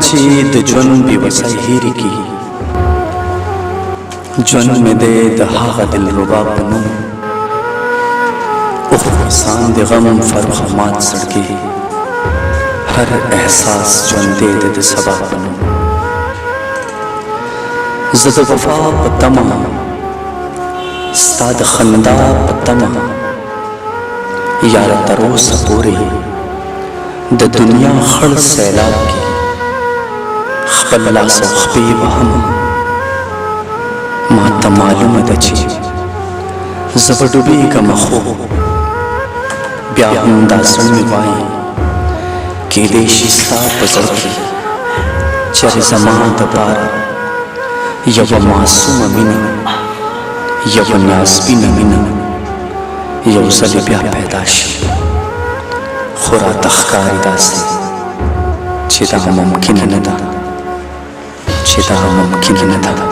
چې د ژوند بېوسۍ هېرې کی ژوند مې دی د هغه دلربا په نوم اوښ انسان د غم فرخمات سړکې هر احساس ژوندی دی د سبا په نوم زه د وفا په تمه ستا د خندا په تمه یاره تر اوسه پورې د دنیا خړ سیلاب کې خپل لاس او خپې وهم ما ته معلومه ده چې زه به ډوبېږم خو بیا هم دا زړه مې وایي کیدای شي ستا په زړه کې چېرې زما دپاره یوه معصومه مینه یوه نیازبینه مینه یو ځلې بیا پیدا شي خو راته ښکاري داسې چې دا ممکنه نه ده چې دا ممکنه نه ده